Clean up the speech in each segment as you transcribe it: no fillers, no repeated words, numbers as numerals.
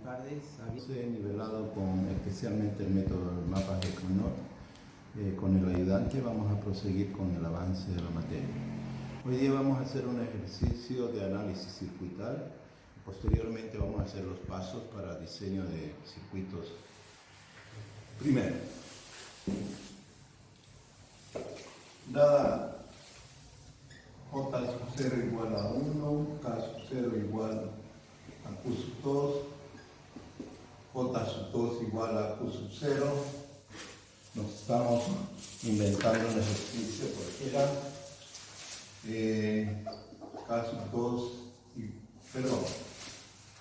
tardes. He nivelado con especialmente el método de mapas de Cronor. Con el ayudante vamos a proseguir con el avance de la materia. Hoy día vamos a hacer un ejercicio de análisis circuital. Posteriormente vamos a hacer los pasos para diseño de circuitos. Primero, dada J sub 0 igual a 1, K sub 0 igual a Q sub 2, J sub 2 igual a Q sub 0, nos estamos inventando un ejercicio cualquiera, K sub 2, perdón,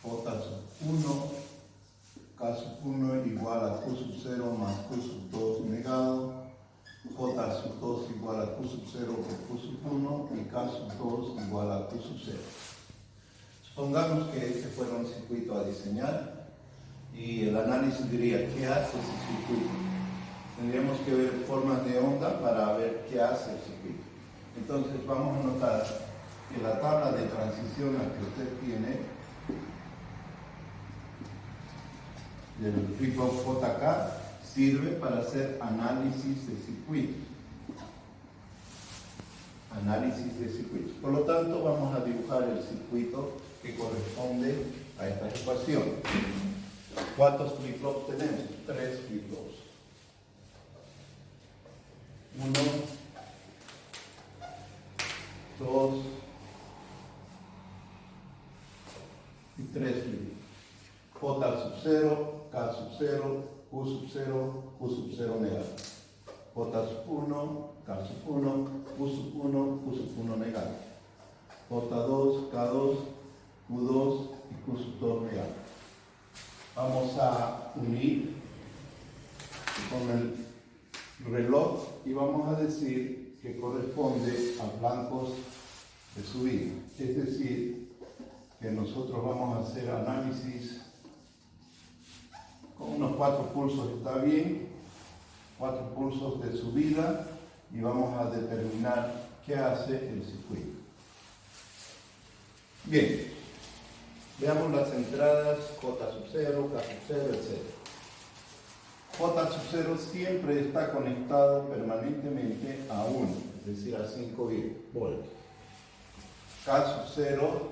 J sub 1, K sub 1 igual a Q sub 0 más Q sub 2 negado, J sub 2 igual a Q sub 0 por Q sub 1 y K sub 2 igual a Q sub 0. Supongamos que este fuera un circuito a diseñar y el análisis diría qué hace ese circuito. Tendríamos que ver formas de onda para ver qué hace el circuito. Entonces vamos a notar que la tabla de transición que usted tiene del flip-flop JK sirve para hacer análisis de circuitos. Análisis de circuitos. Por lo tanto, vamos a dibujar el circuito que corresponde a esta ecuación. ¿Cuántos flip-flops tenemos? 3 flip-flops. 1, 2 y 3 flip-flops. J sub 0, K sub 0, Q sub 0, Q sub 0 negado. J sub 1, K sub 1, Q sub 1, Q sub 1 negado. J2, K2, Q2 y Q sub 2 negado. Vamos a unir con el reloj y vamos a decir que corresponde a blancos de subida. Es decir, que nosotros vamos a hacer análisis con unos 4 pulsos, está bien, 4 pulsos de subida y vamos a determinar qué hace el circuito. Bien, veamos las entradas J sub 0, K sub 0, etc. J sub 0 siempre está conectado permanentemente a 1, es decir, a 5 voltios. K sub 0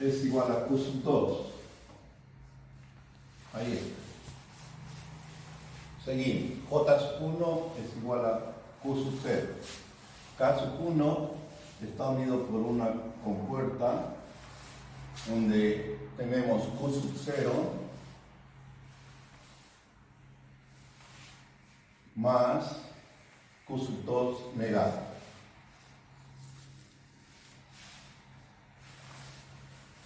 es igual a Q sub 2. Ahí está. Seguimos. J sub 1 es igual a Q sub 0. K sub 1 está unido por una compuerta donde tenemos Q sub 0 más Q sub 2 negado.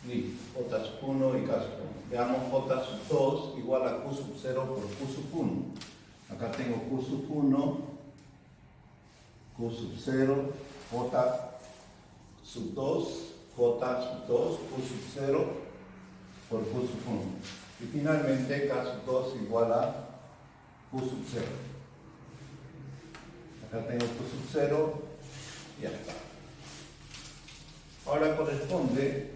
Listo, J sub 1 y K sub 1. Veamos J sub 2 igual a Q sub 0 por Q sub 1. Acá tengo Q sub 1, Q sub 0, J sub 2, J sub 2, Q sub 0 por Q sub 1. Y finalmente K sub 2 igual a Q sub 0. Acá tengo Q sub 0 y ya está. Ahora corresponde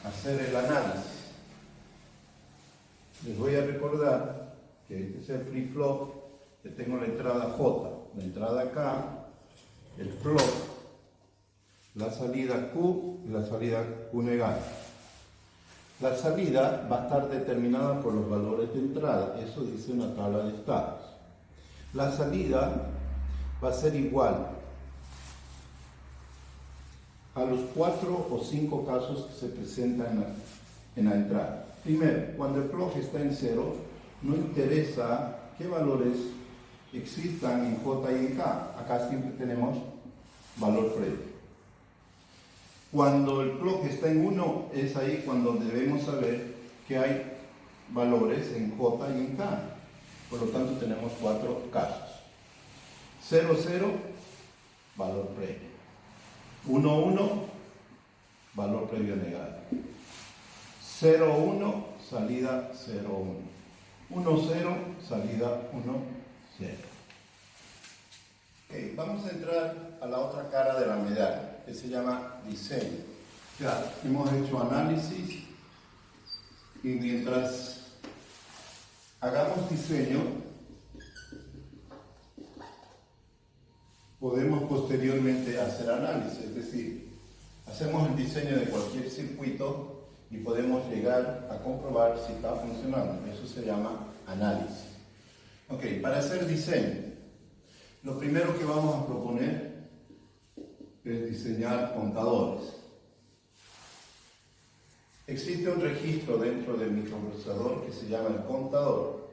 hacer el análisis. Les voy a recordar que este es el flip-flop, que tengo la entrada J, la entrada K, el flop, la salida Q y la salida Q negada. La salida va a estar determinada por los valores de entrada, eso dice una tabla de estados. La salida va a ser igual a los 4 o 5 casos que se presentan en la entrada. Primero, cuando el clock está en 0, no interesa qué valores existan en J y en K. Acá siempre tenemos valor previo. Cuando el clock está en 1, es ahí cuando debemos saber que hay valores en J y en K. Por lo tanto, tenemos 4 casos. 0, 0, valor previo. 1, 1, valor previo negado. 0, 1, salida 0, 1. 1, 0, salida 1, 0. Okay, vamos a entrar a la otra cara de la medalla, que se llama diseño. Ya hemos hecho análisis y mientras hagamos diseño, podemos posteriormente hacer análisis, es decir, hacemos el diseño de cualquier circuito y podemos llegar a comprobar si está funcionando. Eso se llama análisis. Ok, para hacer diseño, lo primero que vamos a proponer es diseñar contadores. Existe un registro dentro del microprocesador que se llama el contador.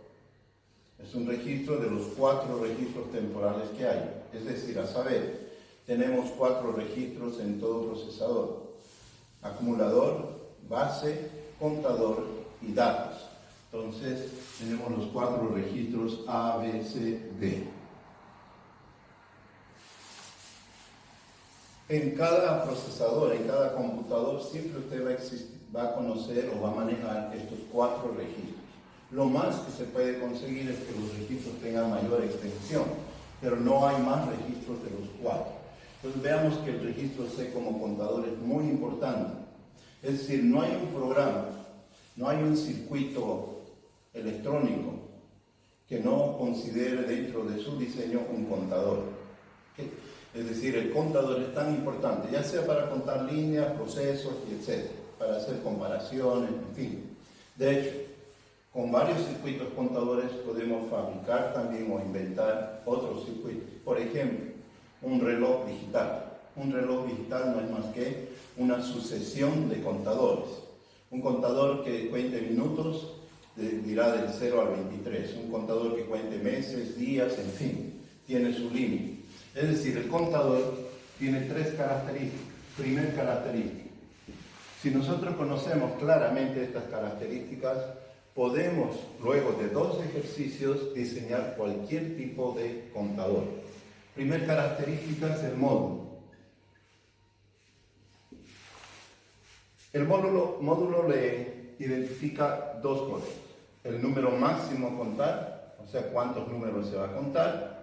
Es un registro de los 4 registros temporales que hay. Es decir, a saber, tenemos 4 registros en todo procesador: acumulador, base, contador y datos. Entonces, tenemos los 4 registros A, B, C, D. En cada procesador, en cada computador, siempre usted va a conocer o va a manejar estos 4 registros. Lo más que se puede conseguir es que los registros tengan mayor extensión, pero no hay más registros de los 4. Entonces veamos que el registro C como contador es muy importante. Es decir, no hay un programa, no hay un circuito electrónico que no considere dentro de su diseño un contador. ¿Okay? Es decir, el contador es tan importante, ya sea para contar líneas, procesos, etc., para hacer comparaciones, en fin. De hecho, con varios circuitos contadores podemos fabricar también o inventar otros circuitos. Por ejemplo, un reloj digital. Un reloj digital no es más que una sucesión de contadores. Un contador que cuente minutos dirá del 0 al 23. Un contador que cuente meses, días, en fin, tiene su límite. Es decir, el contador tiene 3 características. Primer característica: si nosotros conocemos claramente estas características, podemos, luego de 2 ejercicios, diseñar cualquier tipo de contador. Primer característica es el módulo. El módulo le identifica 2 cosas: el número máximo a contar, o sea, cuántos números se va a contar,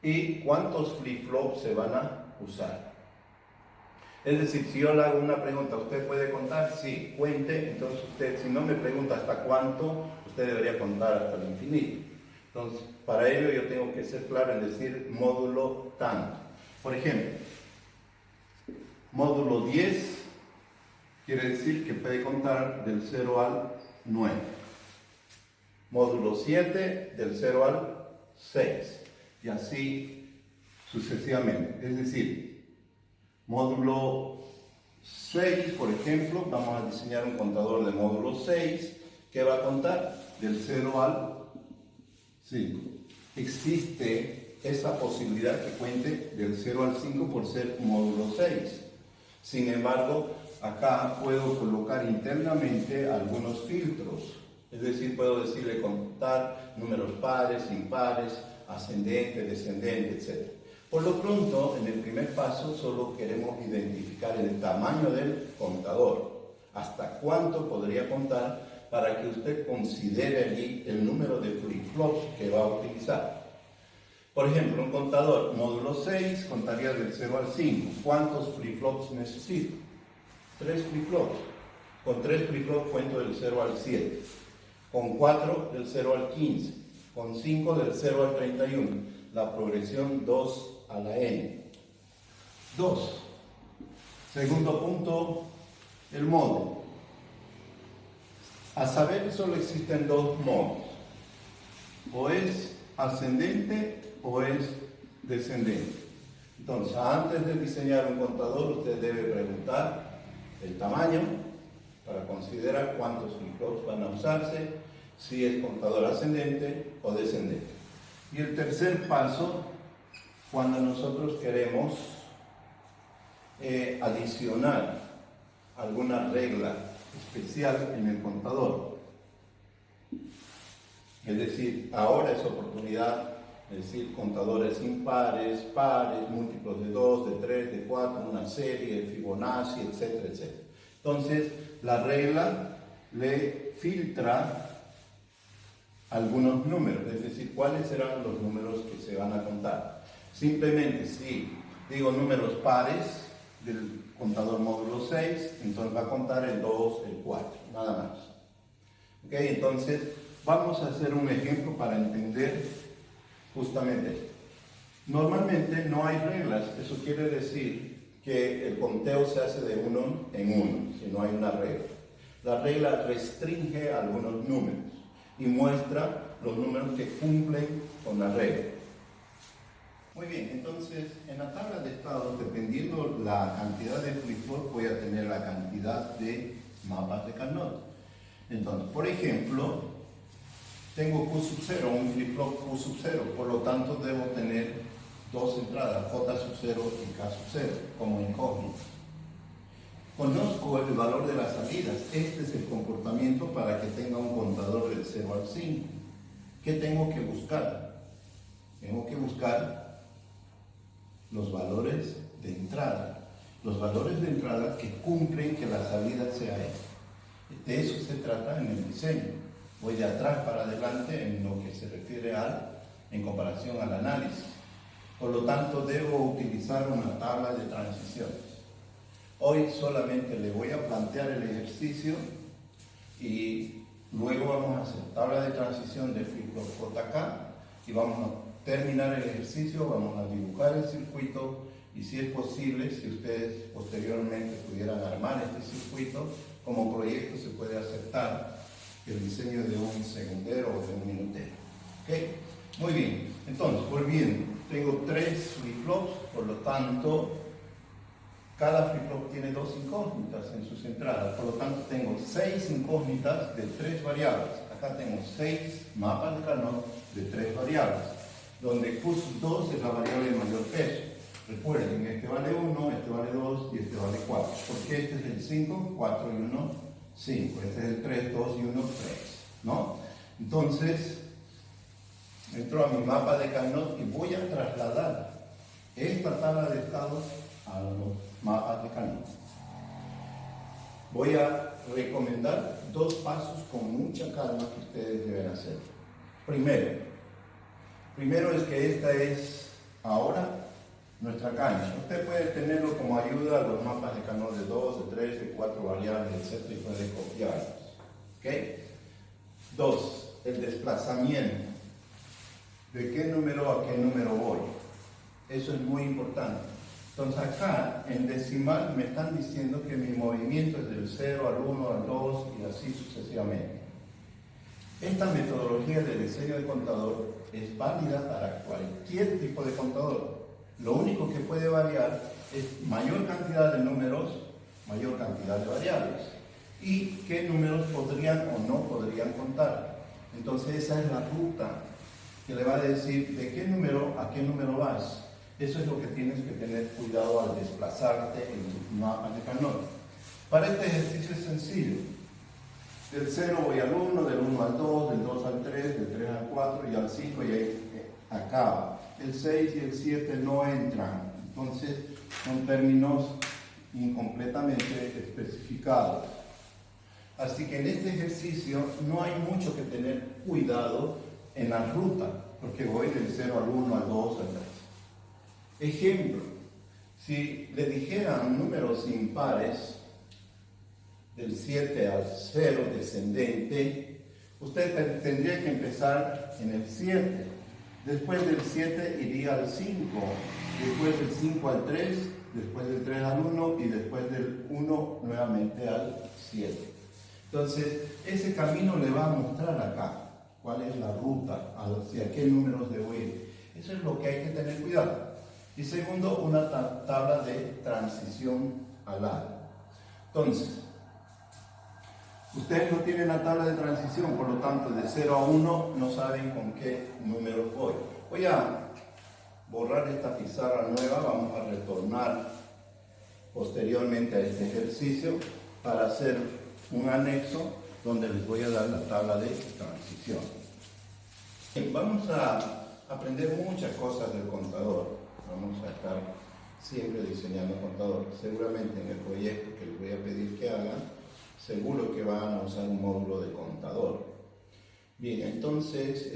y cuántos flip-flops se van a usar. Es decir, si yo le hago una pregunta, ¿usted puede contar? Sí, cuente. Entonces usted, si no me pregunta hasta cuánto, usted debería contar hasta el infinito. Entonces, para ello yo tengo que ser claro en decir módulo tanto. Por ejemplo, módulo 10 quiere decir que puede contar del 0 al 9. Módulo 7 del 0 al 6. Y así sucesivamente. Es decir, módulo 6, por ejemplo, vamos a diseñar un contador de módulo 6 que va a contar del 0 al 5. Existe esa posibilidad que cuente del 0 al 5 por ser módulo 6. Sin embargo, acá puedo colocar internamente algunos filtros. Es decir, puedo decirle contar números pares, impares, ascendente, descendente, etc. Por lo pronto, en el primer paso, solo queremos identificar el tamaño del contador. Hasta cuánto podría contar para que usted considere allí el número de flip-flops que va a utilizar. Por ejemplo, un contador módulo 6 contaría del 0 al 5. ¿Cuántos flip-flops necesito? 3 flip-flops. Con 3 flip-flops cuento del 0 al 7. Con 4 del 0 al 15. Con 5 del 0 al 31. La progresión 2 a la n. 2. Segundo punto, el módulo. A saber, solo existen 2 modos. O es ascendente o es descendente. Entonces, antes de diseñar un contador, usted debe preguntar el tamaño para considerar cuántos flip-flops van a usarse, si es contador ascendente o descendente. Y el tercer paso, cuando nosotros queremos adicionar alguna regla especial en el contador. Es decir, ahora es oportunidad de decir contadores impares, pares, múltiplos de 2, de 3, de 4, una serie, de Fibonacci, etcétera, etcétera. Entonces, la regla le filtra algunos números, es decir, cuáles serán los números que se van a contar. Simplemente si digo números pares, del contador módulo 6, entonces va a contar el 2, el 4, nada más. ¿Ok? Entonces, vamos a hacer un ejemplo para entender justamente esto. Normalmente no hay reglas, eso quiere decir que el conteo se hace de uno en uno, si no hay una regla. La regla restringe algunos números y muestra los números que cumplen con la regla. Muy bien, entonces en la tabla de estados, dependiendo la cantidad de flip-flop, voy a tener la cantidad de mapas de Carnot. Entonces, por ejemplo, tengo Q sub 0, un flip-flop Q sub 0, por lo tanto debo tener dos entradas, J sub 0 y K sub 0, como incógnitas. Conozco el valor de las salidas. Este es el comportamiento para que tenga un contador del 0 al 5. ¿Qué tengo que buscar? Tengo que buscar los valores de entrada. Los valores de entrada que cumplen que la salida sea esta. De eso se trata en el diseño. Voy de atrás para adelante en lo que se refiere en comparación al análisis. Por lo tanto, debo utilizar una tabla de transiciones. Hoy solamente le voy a plantear el ejercicio y luego vamos a hacer tabla de transición de flip-flop JK y vamos a terminar el ejercicio, vamos a dibujar el circuito y si es posible, si ustedes posteriormente pudieran armar este circuito, como proyecto se puede aceptar el diseño de un segundero o de un minutero. ¿Okay? Muy bien, entonces, volviendo, tengo 3 flip-flops, por lo tanto, cada flip-flop tiene 2 incógnitas en sus entradas, por lo tanto tengo 6 incógnitas de 3 variables. Acá tengo 6 mapas de Carnot de 3 variables, donde Q sub 2 es la variable de mayor peso. Recuerden, este vale 1, este vale 2 y este vale 4. Porque este es el 5, 4 y 1, 5. Este es el 3, 2 y 1, 3. ¿No? Entonces, entro a mi mapa de Carnot y voy a trasladar esta tabla de estados a los mapas de Carnot. Voy a recomendar 2 pasos con mucha calma que ustedes deben hacer. Primero es que esta es ahora nuestra cancha. Usted puede tenerlo como ayuda a los mapas de Carnot de 2, de 3, de 4 variables, etc. y puede copiarlos. ¿Okay? 2. El desplazamiento. ¿De qué número a qué número voy? Eso es muy importante. Entonces acá, en decimal, me están diciendo que mi movimiento es del 0 al 1, al 2 y así sucesivamente. Esta metodología de diseño de contador es válida para cualquier tipo de contador. Lo único que puede variar es mayor cantidad de números, mayor cantidad de variables. Y qué números podrían o no podrían contar. Entonces esa es la ruta que le va a decir de qué número a qué número vas. Eso es lo que tienes que tener cuidado al desplazarte en tu mapa de Carnot. Para este ejercicio es sencillo. Del 0 voy al 1, del 1 al 2, del 2 al 3, del 3 al 4 y al 5 y ahí acaba. El 6 y el 7 no entran. Entonces son términos incompletamente especificados. Así que en este ejercicio no hay mucho que tener cuidado en la ruta, porque voy del 0 al 1, al 2, al 3. Ejemplo, si le dijeran números impares del 7 al 0 descendente, usted tendría que empezar en el 7. Después del 7 iría al 5, después del 5 al 3, después del 3 al 1 y después del 1 nuevamente al 7. Entonces, ese camino le va a mostrar acá cuál es la ruta, hacia qué números debo ir. Eso es lo que hay que tener cuidado. Y segundo, una tabla de transición alar. Entonces, ustedes no tienen la tabla de transición, por lo tanto, de 0 a 1 no saben con qué número voy. Voy a borrar esta pizarra nueva, vamos a retornar posteriormente a este ejercicio para hacer un anexo donde les voy a dar la tabla de transición. Bien, vamos a aprender muchas cosas del contador. Vamos a estar siempre diseñando contador. Seguramente en el proyecto que les voy a pedir que hagan, seguro que van a usar un módulo de contador. Bien, entonces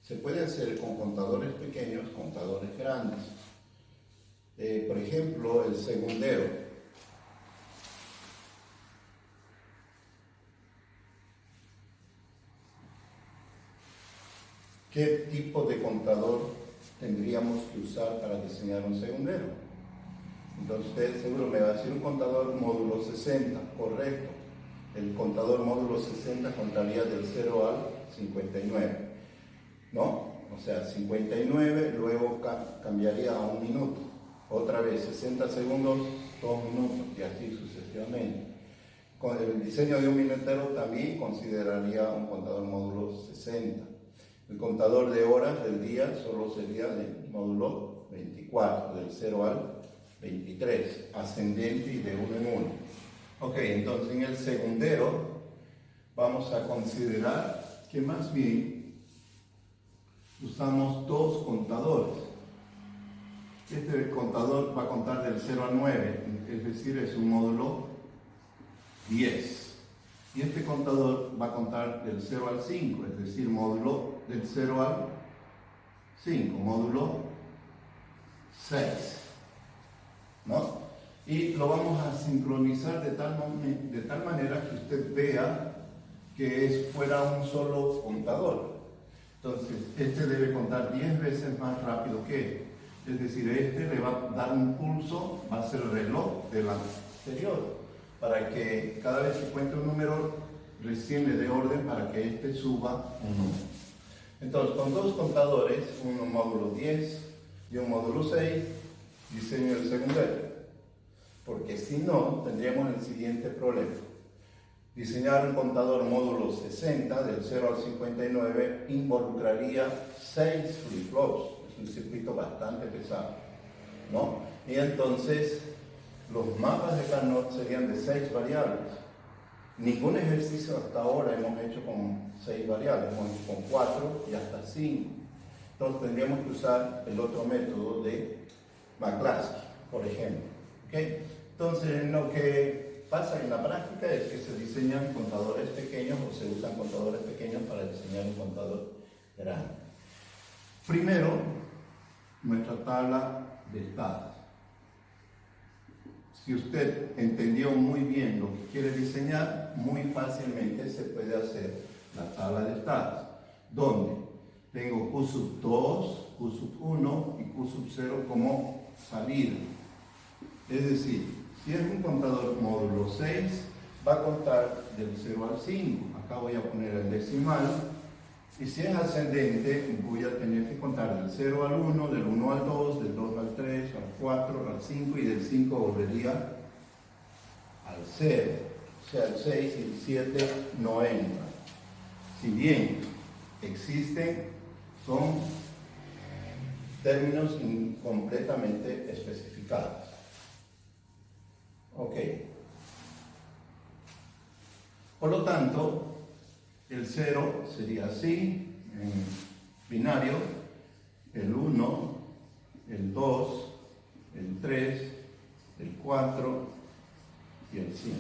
se puede hacer con contadores pequeños, contadores grandes. Por ejemplo, el segundero. ¿Qué tipo de contador tendríamos que usar para diseñar un segundero? Entonces usted seguro me va a decir un contador módulo 60, correcto. El contador módulo 60 contaría del 0 al 59, ¿no? O sea, 59, luego cambiaría a 1 minuto. Otra vez, 60 segundos, 2 minutos, y así sucesivamente. Con el diseño de un minutero también consideraría un contador módulo 60. El contador de horas del día solo sería del módulo 24, del 0 al 23, ascendente y de 1 en 1. Ok, entonces en el segundero vamos a considerar que más bien usamos 2 contadores. Este contador va a contar del 0 al 9, es decir, es un módulo 10. Y este contador va a contar del 0 al 5, es decir, módulo del 0 al 5, módulo 6, ¿no? Y lo vamos a sincronizar de tal manera que usted vea que fuera un solo contador. Entonces, este debe contar 10 veces más rápido que este. Es decir, este le va a dar un pulso, va a ser el reloj del anterior, para que cada vez que cuente un número, recién le dé orden para que este suba un número. Entonces, con 2 contadores, un módulo 10 y un módulo 6, diseño el segundero. Porque si no, tendríamos el siguiente problema. Diseñar un contador módulo 60, del 0 al 59, involucraría 6 flip-flops. Es un circuito bastante pesado, ¿no? Y entonces, los mapas de Carnot serían de 6 variables. Ningún ejercicio hasta ahora hemos hecho con 6 variables, hemos hecho con 4 y hasta 5. Entonces tendríamos que usar el otro método de McClaskey, por ejemplo. ¿Okay? Entonces lo que pasa en la práctica es que se diseñan contadores pequeños o se usan contadores pequeños para diseñar un contador grande. Primero, nuestra tabla de estados. Si usted entendió muy bien lo que quiere diseñar, muy fácilmente se puede hacer la tabla de estados, donde tengo Q sub 2, Q sub 1 y Q sub 0 como salida. Es decir, si es un contador módulo 6, va a contar del 0 al 5. Acá voy a poner el decimal. Y si es ascendente, voy a tener que contar del 0 al 1, del 1 al 2, del 2 al 3, al 4, al 5 y del 5 volvería al 0. O sea, el 6 y el 7 no entran. Si bien existen, son términos incompletamente especificados. Ok. Por lo tanto, el 0 sería así, en binario, el 1, el 2, el 3, el 4 y el 5.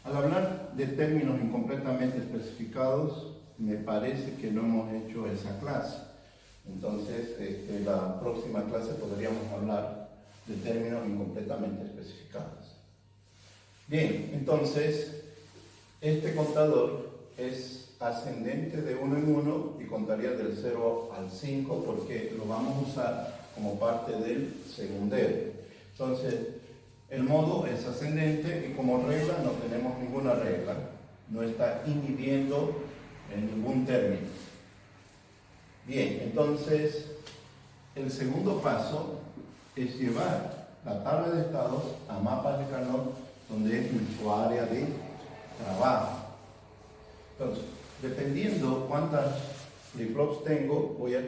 Al hablar de términos incompletamente especificados, me parece que no hemos hecho esa clase. Entonces, la próxima clase podríamos hablar de términos incompletamente especificados. Bien, entonces, este contador es ascendente de 1 en 1 y contaría del 0 al 5 porque lo vamos a usar como parte del segundero. Entonces, el modo es ascendente y como regla no tenemos ninguna regla. No está inhibiendo en ningún término. Bien, entonces, el segundo paso es llevar la tabla de estados a mapas de Carnot, donde es nuestro área de trabajo. Entonces, dependiendo cuántas flip-flops tengo, voy a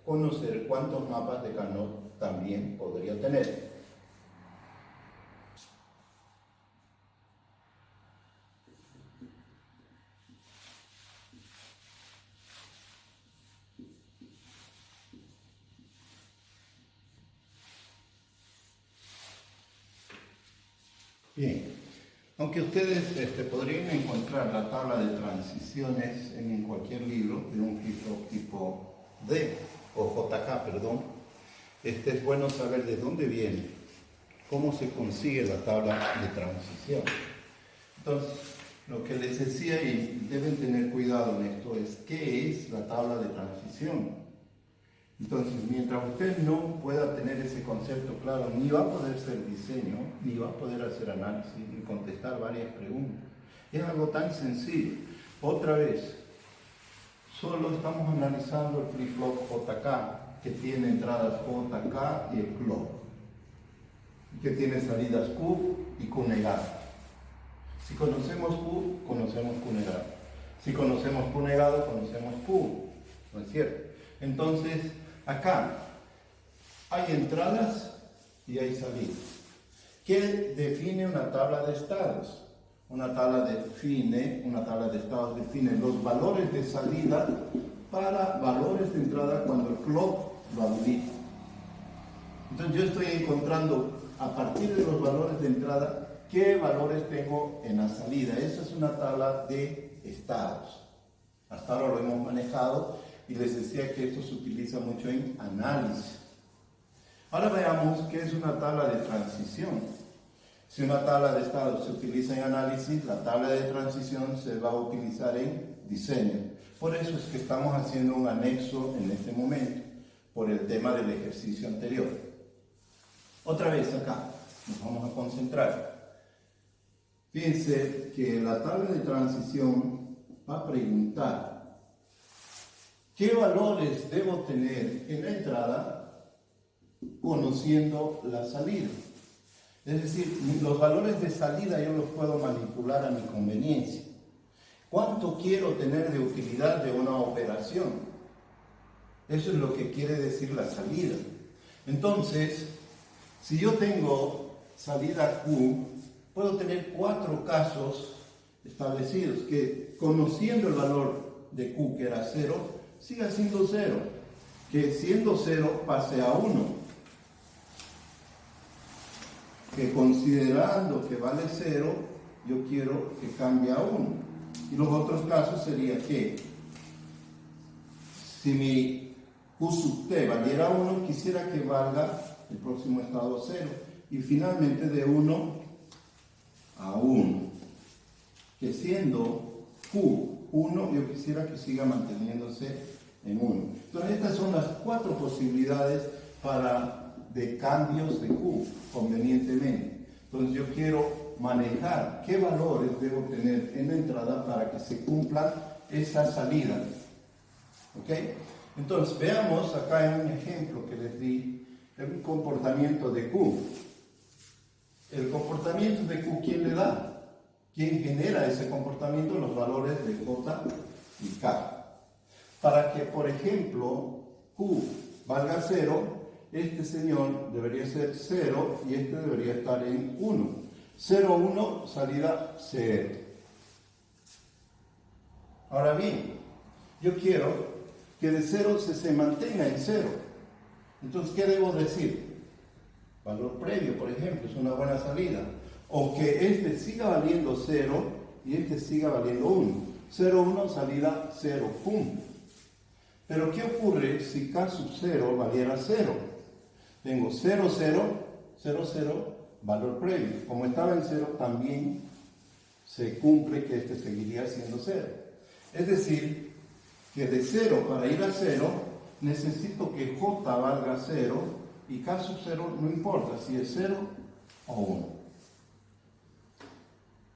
conocer cuántos mapas de Carnot también podría tener. Bien, aunque ustedes podrían encontrar la tabla de transiciones en cualquier libro de un flip-flop tipo D o JK, perdón, es bueno saber de dónde viene, cómo se consigue la tabla de transición. Entonces, lo que les decía, y deben tener cuidado en esto, es qué es la tabla de transición. Entonces, mientras usted no pueda tener ese concepto claro, ni va a poder hacer diseño, ni va a poder hacer análisis, ni contestar varias preguntas. Es algo tan sencillo. Otra vez, solo estamos analizando el flip-flop JK, que tiene entradas JK y el clock, que tiene salidas Q y Q negada. Si conocemos Q, conocemos Q negado. Si conocemos Q negado, conocemos Q. ¿No es cierto? Entonces, acá hay entradas y hay salidas. ¿Qué define una tabla de estados? Una tabla de estados define los valores de salida para valores de entrada cuando el clock lo habilita. Entonces yo estoy encontrando a partir de los valores de entrada qué valores tengo en la salida. Esa es una tabla de estados. Hasta ahora lo hemos manejado y les decía que esto se utiliza mucho en análisis. Ahora veamos qué es una tabla de transición. Si una tabla de estados se utiliza en análisis, la tabla de transición se va a utilizar en diseño. Por eso es que estamos haciendo un anexo en este momento, por el tema del ejercicio anterior. Otra vez acá, nos vamos a concentrar. Fíjense que la tabla de transición va a preguntar ¿qué valores debo tener en la entrada conociendo la salida? Es decir, los valores de salida yo los puedo manipular a mi conveniencia. ¿Cuánto quiero tener de utilidad de una operación? Eso es lo que quiere decir la salida. Entonces, si yo tengo salida Q, puedo tener 4 casos establecidos, que conociendo el valor de Q, que era 0, siga siendo 0, que siendo 0 pase a 1, que considerando que vale 0, yo quiero que cambie a 1. Y los otros casos serían que si mi Q sub t valiera 1, quisiera que valga el próximo estado 0. Y finalmente de 1 a 1. Que siendo Q 1, yo quisiera que siga manteniéndose en 1. Entonces estas son las 4 posibilidades de cambios de Q convenientemente. Entonces yo quiero manejar qué valores debo tener en la entrada para que se cumplan esas salidas. ¿Ok? Entonces veamos acá en un ejemplo que les di el comportamiento de Q. El comportamiento de Q, ¿quién le da? ¿Quién genera ese comportamiento? Los valores de J y K. Para que, por ejemplo, Q valga 0, este señor debería ser 0 y este debería estar en 1. 0, 1, salida 0. Ahora bien, yo quiero que de 0 se mantenga en 0. Entonces, ¿qué debo decir? Valor previo, por ejemplo, es una buena salida. O que este siga valiendo 0 y este siga valiendo 1. 0, 1, salida 0, pum. Pero ¿qué ocurre si K sub 0 valiera 0? Tengo 0, 0, 0, 0, valor previo. Como estaba en 0, también se cumple que este seguiría siendo 0. Es decir, que de 0 para ir a 0, necesito que J valga 0 y K sub 0 no importa si es 0 o 1.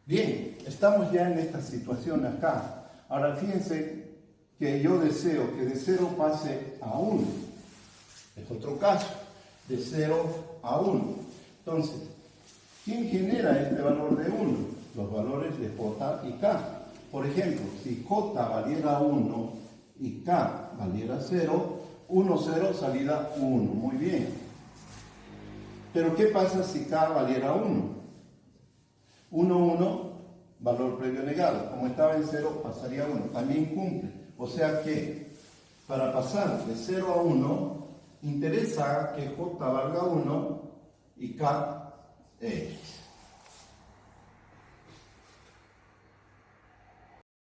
Bien, estamos ya en esta situación acá. Ahora fíjense que yo deseo que de 0 pase a 1. Es otro caso, de 0 a 1. Entonces, ¿quién genera este valor de 1? Los valores de J y K. Por ejemplo, si J valiera 1 y K valiera 0, 1, 0, salida 1. Muy bien. Pero ¿qué pasa si K valiera 1? 1, 1, valor previo negado. Como estaba en 0, pasaría a 1. También cumple. O sea que, para pasar de 0 a 1, interesa que J valga 1 y K X.